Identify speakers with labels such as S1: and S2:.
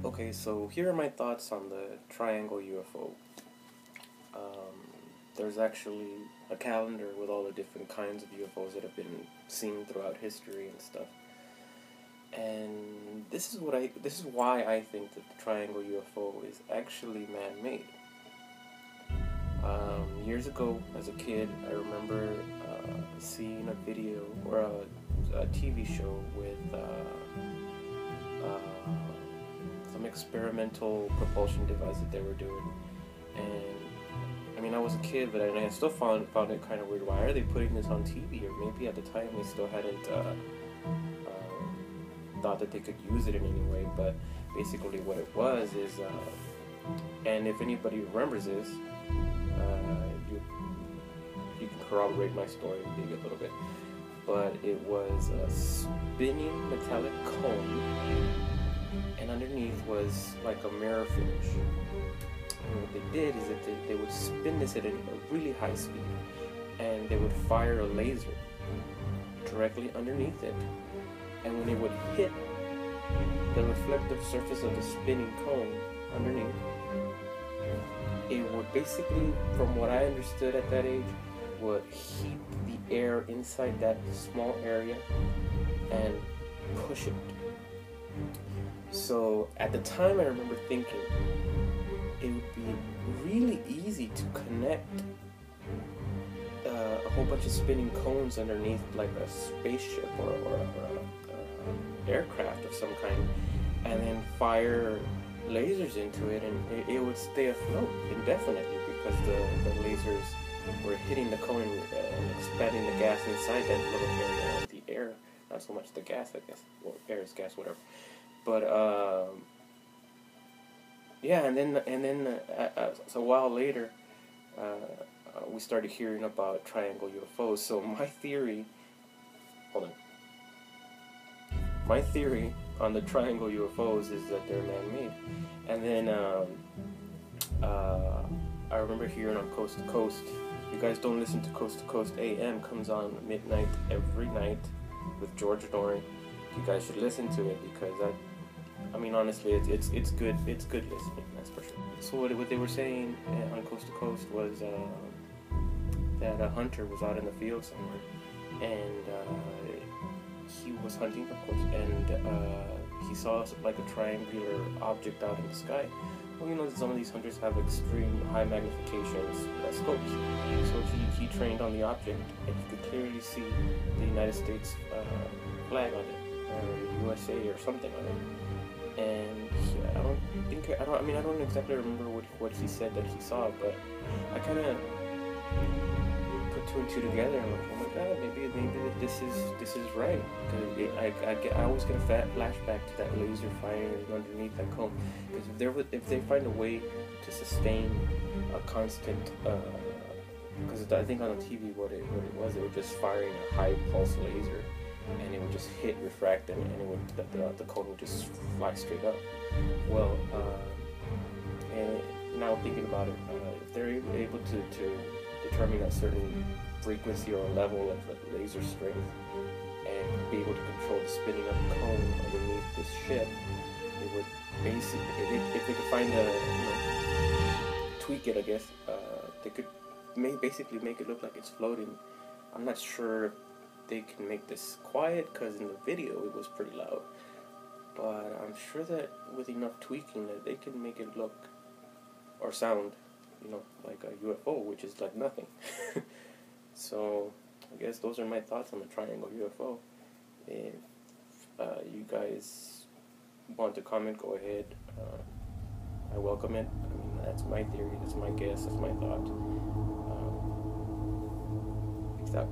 S1: Okay, so here are my thoughts on the triangle UFO. There's actually a calendar with all the different kinds of UFOs that have been seen throughout history and stuff. And this is why I think that the triangle UFO is actually man-made. Years ago, as a kid, I remember seeing a video or a TV show with some experimental propulsion device that they were doing, and I mean, I was a kid, but I still found it kind of weird. Why are they putting this on TV? Or maybe at the time they still hadn't thought that they could use it in any way. But basically, what it was is, and if anybody remembers this, you can corroborate my story maybe a little bit. But it was a spinning metallic cone, and underneath was like a mirror finish. And what they did is that they would spin this at a really high speed, and they would fire a laser directly underneath it, and when it would hit the reflective surface of the spinning cone underneath, it would basically, from what I understood at that age, would heat the air inside that small area and push it. So at the time I remember thinking it would be really easy to connect a whole bunch of spinning cones underneath like a spaceship or a aircraft of some kind, and then fire lasers into it, and it would stay afloat indefinitely because the lasers were hitting the cone and expanding the gas inside that little area of the air. Not so much the gas, I guess. Well, air is gas, whatever. But yeah, and then so a while later, we started hearing about triangle UFOs. So my theory on the triangle UFOs is that they're man-made. And then I remember hearing on Coast to Coast. You guys don't listen to Coast to Coast AM, comes on midnight every night with George Norrie. You guys should listen to it because I mean honestly it's good listening, that's for sure. So what they were saying on Coast to Coast was that a hunter was out in the field somewhere, and he was hunting, of course, and he saw like a triangular object out in the sky. Well, you know, some of these hunters have extreme high magnification scopes, so he trained on the object, and he could clearly see the United States flag on it, or USA or something on it. And I don't exactly remember what he said that he saw, but I kind of put two and two together, and I'm like, oh my god, maybe this is right. Because I always get a flashback to that laser fire underneath that cone. Because if they find a way to sustain a constant, because I think on the TV what it was, they were just firing a high pulse laser, and it would just hit, refract, and it would the cone would just fly straight up. Well, and now thinking about it, if they're able to determine a certain frequency or a level of laser strength and be able to control the spinning of the cone underneath this ship, it would basically, if they could find tweak it, I guess, they could basically make it look like it's floating. I'm not sure if they can make this quiet, because in the video it was pretty loud, but I'm sure that with enough tweaking that they can make it look or sound, like a UFO, which is like nothing. So I guess those are my thoughts on the triangle UFO. If you guys want to comment, go ahead. I welcome it. I mean, that's my theory, that's my guess, that's my thought. Peace out.